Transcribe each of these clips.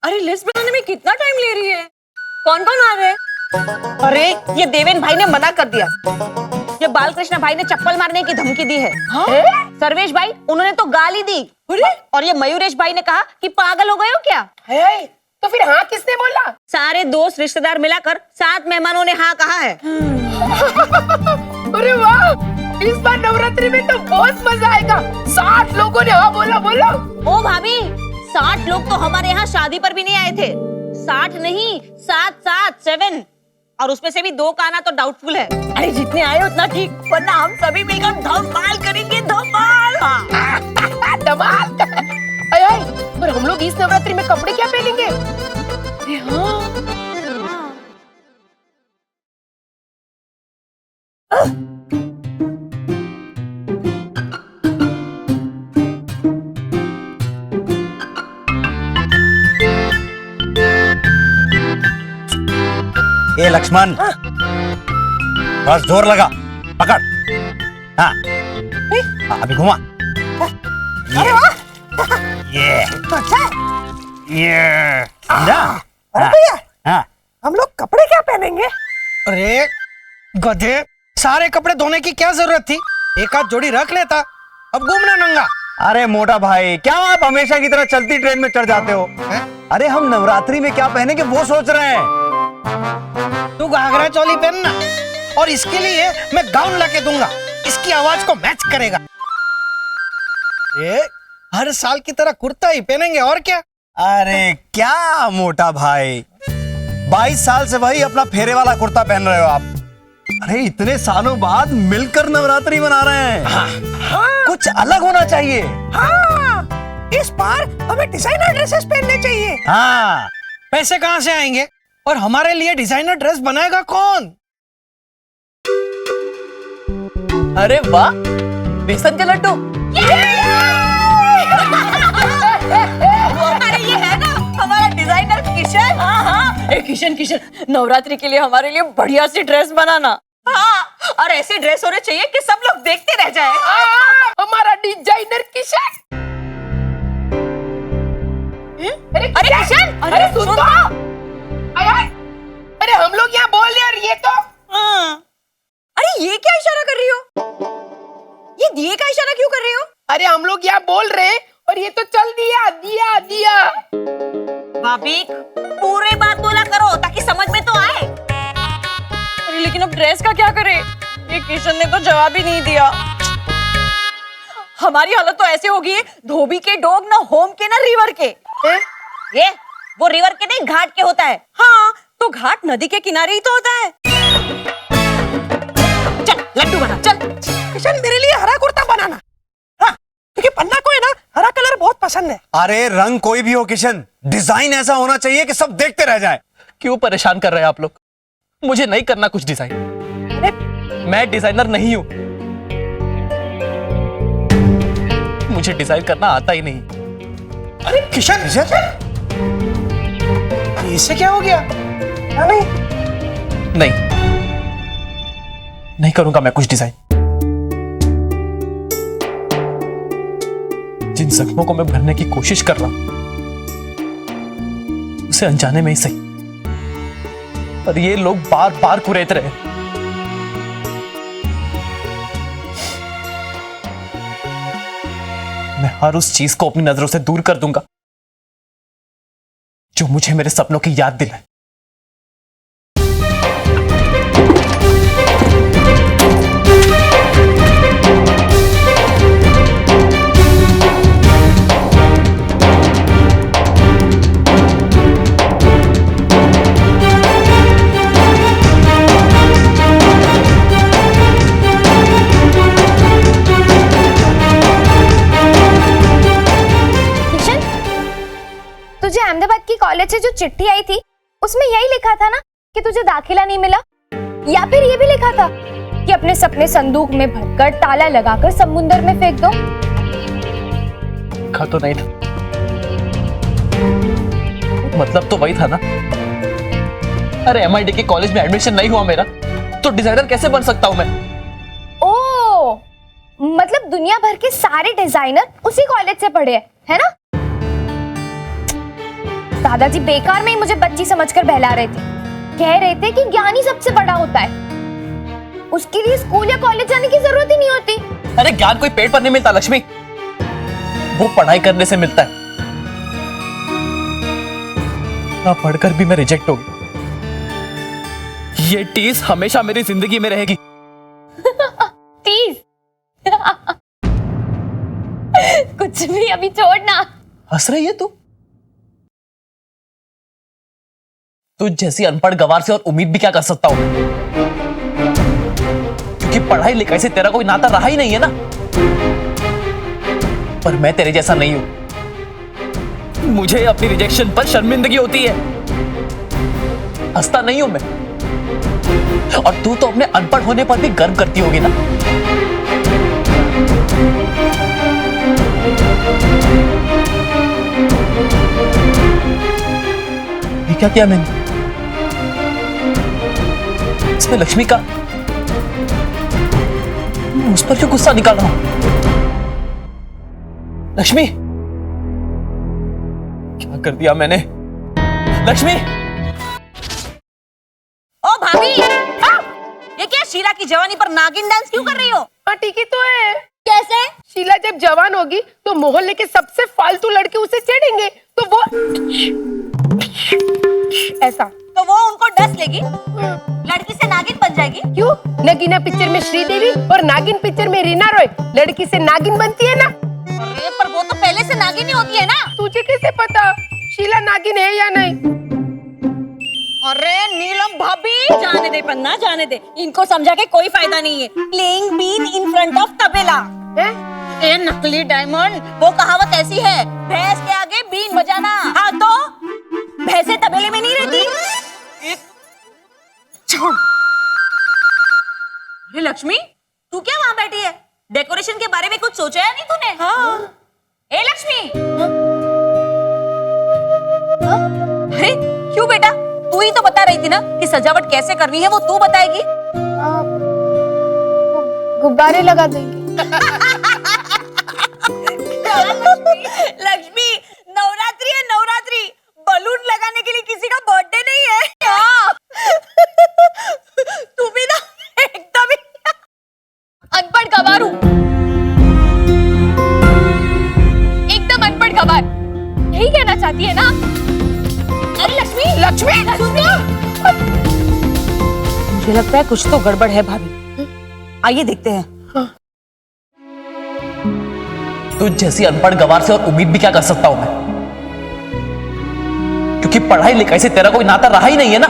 अरे लिस्ट बनाने में कितना टाइम ले रही है? कौन कौन आ रहे हैं? अरे ये देवेन भाई ने मना कर दिया। ये बालकृष्ण भाई ने चप्पल मारने की धमकी दी है। हाँ? सर्वेश भाई उन्होंने तो गाली दी। अरे और ये मयूरेश भाई ने कहा कि पागल हो गए हो क्या? है, तो फिर हाँ किसने बोला? सारे दोस्त रिश्तेदार मिलाकर 7 मेहमानों ने हाँ कहा है। अरे वाह, इस बार नवरात्रि में तो बहुत मजा आएगा। 60 लोगों ने हाँ बोला। बोलो। ओ भाभी, 60 लोग तो हमारे यहाँ शादी पर भी नहीं आए थे। 60 नहीं, 7 और उसमें से भी 2 का आना तो डाउटफुल है। अरे जितने आए उतना ठीक, वरना हम सभी मिलकर धमाल करेंगे, धमाल। धमाल। पर हम लोग इस नवरात्रि में कपड़े क्या पहनेंगे? अरे हाँ। ए लक्ष्मण, बस जोर लगा, पकड़। हाँ, अभी घुमा। अरे वाह, ये समझा? अरे भैया, हाँ, हम लोग कपड़े क्या पहनेंगे? अरे गधे, सारे कपड़े धोने की क्या जरूरत थी? एक आध जोड़ी रख लेता, अब घूमना नंगा। अरे मोटा भाई, क्या आप हमेशा की तरह चलती ट्रेन में चढ़ जाते हो? अरे हम नवरात्रि में क्या पहनेंगे वो सोच रहे हैं। तू घाघरा चोली पहनना, और इसके लिए मैं गाउन लाके दूंगा, इसकी आवाज को मैच करेगा। ये हर साल की तरह कुर्ता ही पहनेंगे, और क्या? अरे क्या मोटा भाई, 22 साल से वही अपना फेरे वाला कुर्ता पहन रहे हो आप। अरे इतने सालों बाद मिलकर नवरात्रि मना रहे हैं। हाँ, कुछ अलग होना चाहिए। हाँ, इस बार हमें डिजाइनर ड्रेसेस पहनने चाहिए। हाँ, पैसे कहाँ से आएंगे? और हमारे लिए डिजाइनर ड्रेस बनाएगा कौन? अरे वाह, बेसन के लड्डू। अरे ये है ना हमारा डिजाइनर किशन। हाँ, ए किशन, नवरात्रि के लिए हमारे लिए बढ़िया सी ड्रेस बनाना। हाँ, और ऐसे ड्रेस होने चाहिए कि सब लोग देखते रह जाएं। हमारा डिजाइनर किशन। अरे किशन, अरे सुन तो। अरे हम लोग यहाँ बोल रहे और ये तो। अरे ये क्या इशारा कर रही हो? ये दिए का इशारा क्यों कर रही हो? अरे हम लोग यहाँ बोल रहे और ये तो चल दिया। भाभी पूरे बात बोला करो ताकि समझ में तो आए। अरे लेकिन अब ड्रेस का क्या करे? ये किशन ने तो जवाब ही नहीं दिया। हमारी हालत तो ऐसे होगी, धोबी के डॉग ना होम के ना रिवर के। ये वो रिवर के नहीं, घाट के होता है। हाँ, तो घाट नदी के किनारे ही तो होता है। चल लड्डू बना, चल। किशन, मेरे लिए हरा कुर्ता बनाना। हाँ, क्योंकि पन्ना को है ना हरा कलर बहुत पसंद है। अरे रंग कोई भी हो किशन, डिजाइन ऐसा होना चाहिए कि सब देखते रह जाएं। क्यों परेशान कर रहे हैं आप लोग? मुझे नहीं करना कुछ डिजाइन। मैं डिजाइनर नहीं हूं। मुझे डिजाइन करना आता ही नहीं। अरे किशन, इससे क्या हो गया? नहीं करूंगा मैं कुछ डिजाइन। जिन जख्मों को मैं भरने की कोशिश कर रहा हूं, उसे अनजाने में ही सही, पर ये लोग बार बार कुरेद रहे। मैं हर उस चीज को अपनी नजरों से दूर कर दूंगा जो मुझे मेरे सपनों की याद दिलाए। तुझे अहमदाबाद की कॉलेज से जो चिट्ठी आई थी उसमें यही लिखा था ना कि तुझे दाखिला नहीं मिला, या फिर ये भी लिखा था कि अपने सपने संदूक में भरकर ताला लगाकर समुद्र में फेंक दो। लिखा तो नहीं था, मतलब तो वही था ना। अरे MIT के कॉलेज में एडमिशन नहीं हुआ मेरा, तो डिजाइनर कैसे बन सकता हूं मैं? ओ, मतलब दुनिया भर के सारे डिजाइनर उसी कॉलेज से पढ़े हैं, है ना? दादाजी बेकार में ही मुझे बच्ची समझकर बहला रहे थे। कह रहे थे कि ज्ञान ही सबसे बड़ा होता है, उसके लिए स्कूल या कॉलेज जाने की जरूरत ही नहीं होती। अरे ज्ञान कोई पेड़ पर नहीं मिलता लक्ष्मी, वो पढ़ाई करने से मिलता है। ना पढ़कर भी मैं रिजेक्ट हो गई। ये टीस हमेशा मेरी जिंदगी में रहेगी। तीस कुछ भी, अभी छोड़ना। हंस रही है तू? तू जैसी अनपढ़ गवार से और उम्मीद भी क्या कर सकता हूं, क्योंकि पढ़ाई लिखाई से तेरा कोई नाता रहा ही नहीं है ना। पर मैं तेरे जैसा नहीं हूं, मुझे अपनी रिजेक्शन पर शर्मिंदगी होती है। हंसता नहीं हूं मैं, और तू तो अपने अनपढ़ होने पर भी गर्व करती होगी ना। ये क्या किया मैंने? इसमें लक्ष्मी का, मैं उस पर क्यों गुस्सा निकाल रहा हूं? लक्ष्मी, क्या कर दिया मैंने? लक्ष्मी! ओ भाभी, ये क्या शीला की जवानी पर नागिन डांस क्यों कर रही हो? हाँ ठीक ही तो है। कैसे? शीला जब जवान होगी तो मोहल्ले के सबसे फालतू लड़के उसे चढ़ेंगे, तो वो ऐसा, तो वो उनको डस लेगी, लड़की से नागिन बन जाएगी। क्यों? नगीना पिक्चर में श्रीदेवी और नागिन पिक्चर में रीना रॉय लड़की से नागिन बनती है ना। अरे पर वो तो पहले से नागिन ही होती है ना। तुझे कैसे पता शीला नागिन है या नहीं? अरे नीलम भाभी, जाने दे पन्ना, जाने दे। इनको समझा के कोई फायदा नहीं है। Playing been in front of tabela. ए नकली डायमंड, वो कहावत ऐसी है, भैंस के आगे बीन बजाना। हाँ तो भैंसे तबेले में नहीं रहती। छोड़। अरे लक्ष्मी, तू क्या वहां बैठी है? डेकोरेशन के बारे में कुछ सोचा है नहीं तूने? हाँ। ए लक्ष्मी, अरे क्यों बेटा? तू ही तो बता रही थी ना कि सजावट कैसे करनी है, वो तू बताएगी। गुब्बारे लगा देंगे। लक्ष्मी, नवरात्रि है नवरात्रि, बलून लगाने के लिए किसी का बर्थडे नहीं है क्या? तू भी ना एकदम अनपढ़ गवार हूं, एकदम अनपढ़ गवार, यही कहना चाहती है ना? अरे लक्ष्मी, लक्ष्मी, मुझे लगता है कुछ तो गड़बड़ है भाभी। आइए देखते हैं। तू जैसी अनपढ़ गवार से और उम्मीद भी क्या कर सकता हूं मैं, क्योंकि पढ़ाई लिखाई से तेरा कोई नाता रहा ही नहीं है ना।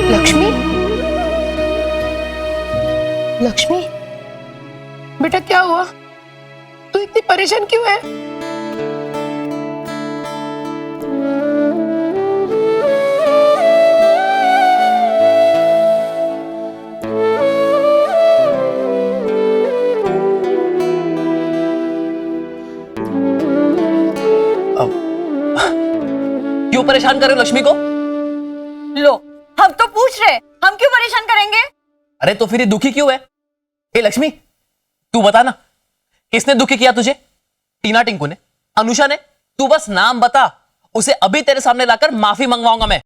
लक्ष्मी, लक्ष्मी बेटा क्या हुआ? तू इतनी परेशान क्यों है? क्यों परेशान कर रहे हो लक्ष्मी को? लो, हम तो पूछ रहे, हम क्यों परेशान करेंगे? अरे तो फिर ये दुखी क्यों है? ए लक्ष्मी, तू बता ना, किसने दुखी किया तुझे? टीना टिंकू ने? अनुषा ने? तू बस नाम बता, उसे अभी तेरे सामने लाकर माफी मंगवाऊंगा मैं,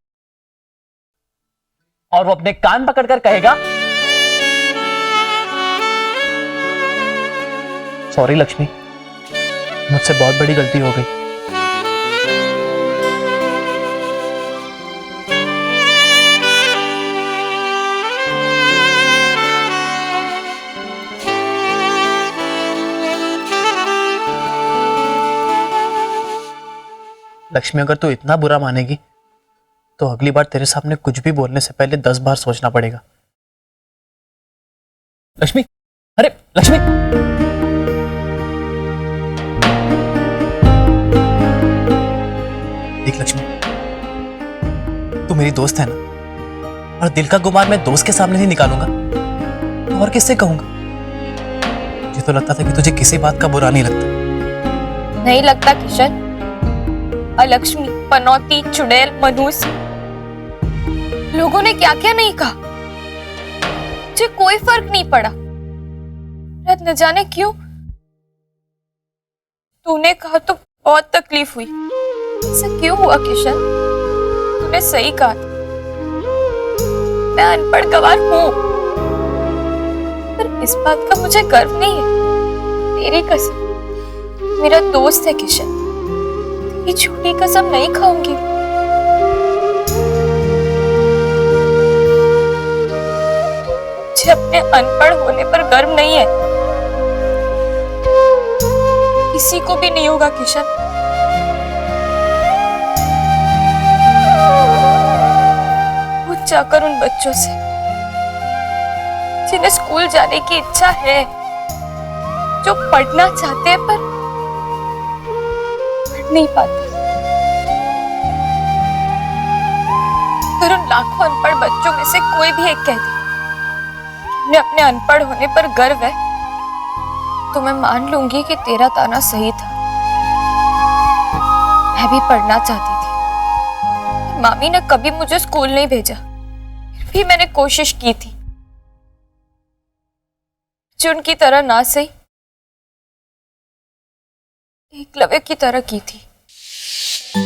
और वो अपने कान पकड़कर कहेगा, सॉरी लक्ष्मी, मुझसे बहुत बड़ी गलती हो गई। लक्ष्मी, अगर तू इतना बुरा मानेगी तो अगली बार तेरे सामने कुछ भी बोलने से पहले 10 बार सोचना पड़ेगा। लक्ष्मी, अरे लक्ष्मी, देख लक्ष्मी, तू मेरी दोस्त है ना, और दिल का गुमान मैं दोस्त के सामने नहीं निकालूंगा तो और किससे कहूंगा? मुझे तो लगता था कि तुझे किसी बात का बुरा नहीं लगता। नहीं लगता किशन। अलक्ष्मी, पनौती, चुड़ैल, मनूस, लोगों ने क्या क्या नहीं कहा, मुझे कोई फर्क नहीं पड़ा। न जाने क्यों तूने कहा तो बहुत तकलीफ हुई। ऐसा क्यों हुआ किशन? तूने सही कहा था, मैं अनपढ़ गवार हूं, पर इस बात का मुझे गर्व नहीं है। तेरी कसम, मेरा दोस्त है किशन, तेरी झूठी कसम नहीं खाऊंगी। मुझे अपने अनपढ़ होने पर गर्व नहीं है, किसी को भी नहीं होगा किशन। पूछ जाकर उन बच्चों से जिन्हें स्कूल जाने की इच्छा है, जो पढ़ना चाहते हैं पर पढ़ नहीं पाते। अगर उन लाखों अनपढ़ बच्चों में से कोई भी एक कह दे कि उन्हें अपने अनपढ़ होने पर गर्व है, तो मैं मान लूंगी कि तेरा ताना सही था। मैं भी पढ़ना चाहती थी, मामी ने कभी मुझे स्कूल नहीं भेजा, फिर भी मैंने कोशिश की थी, जो उनकी तरह ना सही एकलव्य की तरह की थी।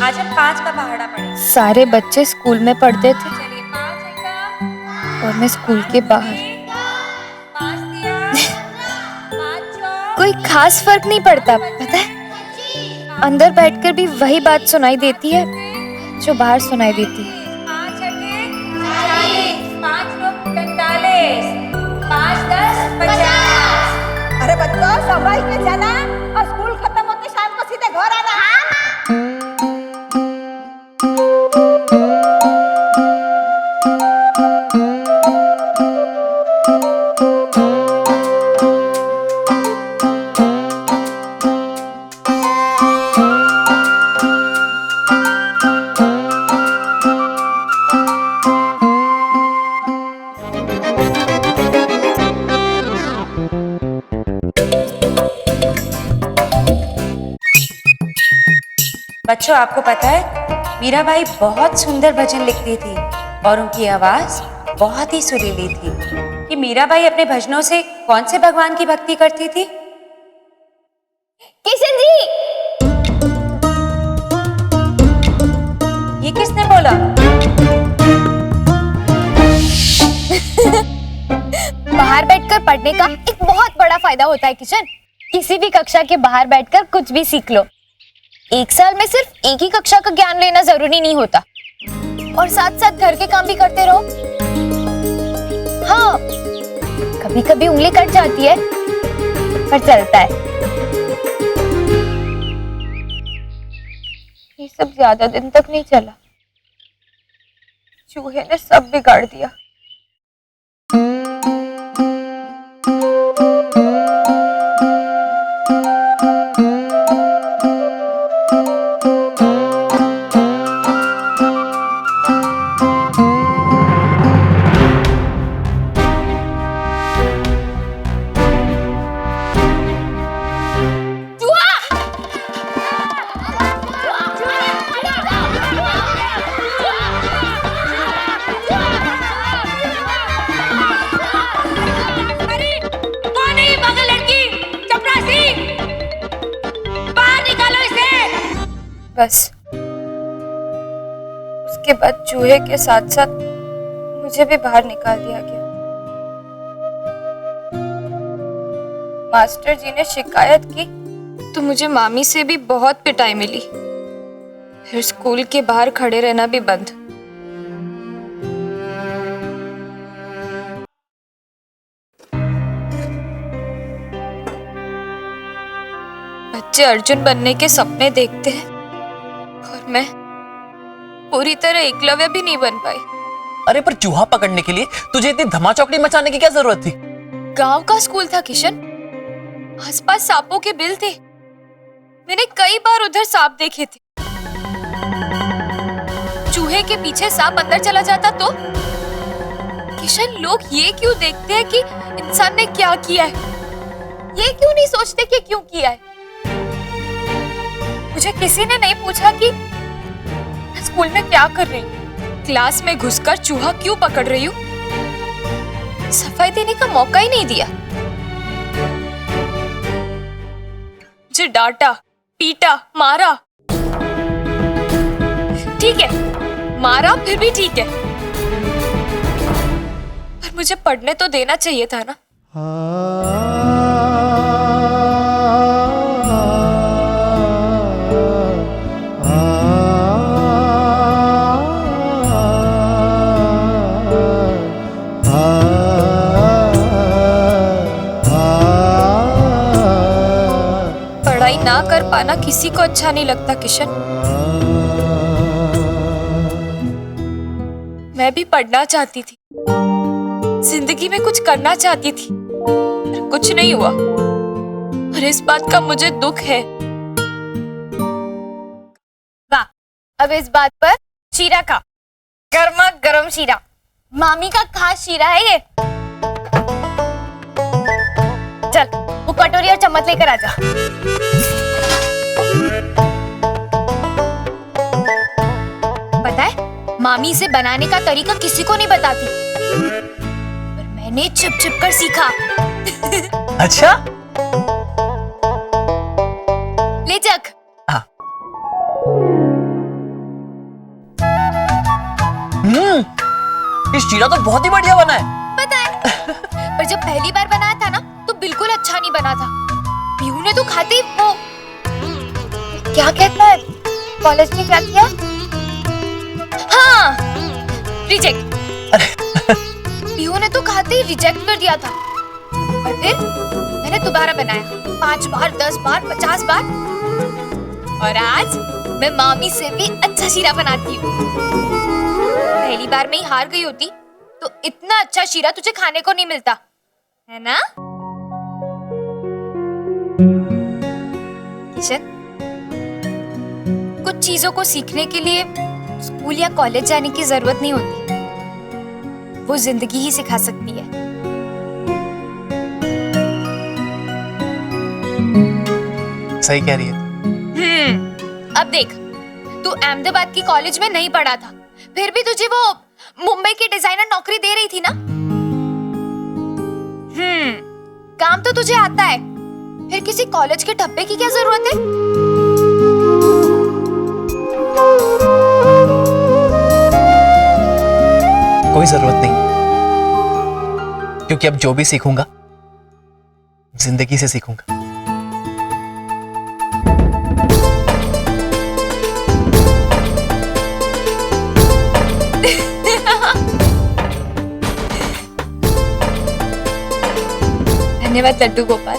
आज हम 5 का पहाड़ा पढ़े। सारे बच्चे स्कूल में पढ़ते थे चलिए 5 आएगा। और मैं स्कूल के बाहर। 5 दिया। 5 और कोई खास फर्क नहीं पड़ता, पता है? अंदर बैठकर भी वही बात सुनाई देती है जो बाहर सुनाई देती है। 5 अठे 40, 5 नो 45, 5 10 50। अरे बच्चों, संभाल के जाना और स्कूल खत्म होते शाम को सीधे घर आना। बच्चों, आपको पता है मीराबाई बहुत सुंदर भजन लिखती थी और उनकी आवाज बहुत ही सुरीली थी। कि मीराबाई अपने भजनों से कौन से भगवान की भक्ति करती थी? किशन जी, ये किसने बोला? बाहर बैठकर पढ़ने का एक बहुत बड़ा फायदा होता है किशन। किसी भी कक्षा के बाहर बैठकर कुछ भी सीख लो। एक साल में सिर्फ एक ही कक्षा का ज्ञान लेना जरूरी नहीं होता, और साथ साथ घर के काम भी करते रहो। हाँ, कभी कभी उंगली कट जाती है, पर चलता है। ये सब ज्यादा दिन तक नहीं चला, चूहे ने सब बिगाड़ दिया। बस उसके बाद चूहे के साथ साथ मुझे भी बाहर निकाल दिया गया। मास्टर जी ने शिकायत की तो मुझे मामी से भी बहुत पिटाई मिली। फिर स्कूल के बाहर खड़े रहना भी बंद। बच्चे अर्जुन बनने के सपने देखते हैं और मैं पूरी तरह एकलव्य भी नहीं बन पाई। अरे पर चूहा पकड़ने के लिए तुझे इतनी धमाचौकड़ी मचाने की क्या जरूरत थी? गांव का स्कूल था किशन, आसपास सांपों के बिल थे। मैंने कई बार उधर सांप देखे थे। चूहे के पीछे सांप अंदर चला जाता तो? किशन, लोग ये क्यों देखते हैं कि इंसान ने क्या किया है, ये क्यों नहीं सोचते कि क्यों किया है? मुझे किसी ने नहीं पूछा कि मैं स्कूल में क्या कर रही हूँ, क्लास में घुसकर चूहा क्यों पकड़ रही हूँ? सफाई देने का मौका ही नहीं दिया। मुझे डांटा, पीटा, मारा। ठीक है, मारा फिर भी ठीक है, पर मुझे पढ़ने तो देना चाहिए था ना। पढ़ाई ना कर पाना किसी को अच्छा नहीं लगता किशन। मैं भी पढ़ना चाहती थी, जिंदगी में कुछ करना चाहती थी, पर कुछ नहीं हुआ और इस बात का मुझे दुख है। वाह, अब इस बात पर शीरा का गर्मा गर्म शीरा, मामी का खास शीरा है ये। चल वो कटोरी और चम्मच लेकर आजा। पता है मामी इसे बनाने का तरीका किसी को नहीं बताती, पर मैंने छुप छुप कर सीखा। अच्छा, ले चख। हाँ। ये शीरा तो बहुत ही बढ़िया बना है। पता है पर जब पहली बार बनाया था ना तो बिल्कुल अच्छा नहीं बना था। पीहू ने तो खाते ही वो क्या कहता है, कॉलेज में क्या किया? हाँ, रिजेक्ट। पीहू ने तो खाते ही रिजेक्ट कर दिया था, और फिर मैंने दोबारा बनाया 5 बार, 10 बार, 50 बार, और आज मैं मामी से भी अच्छा शीरा बनाती हूँ। पहली बार में ही हार गई होती तो इतना अच्छा शीरा तुझे खाने को नहीं मिलता, है ना किशन? कुछ चीजों को सीखने के लिए स्कूल या कॉलेज जाने की जरूरत नहीं होती, वो जिंदगी ही सिखा सकती है। सही कह रही है। अब देख, तू अहमदाबाद की कॉलेज में नहीं पढ़ा था, फिर भी तुझे वो मुंबई की डिजाइनर नौकरी दे रही थी ना। काम तो तुझे आता है, फिर किसी कॉलेज के ठप्पे की क्या जरूरत है? कोई जरूरत नहीं, क्योंकि अब जो भी सीखूंगा जिंदगी से सीखूंगा। धन्यवाद लड्डू गोपाल।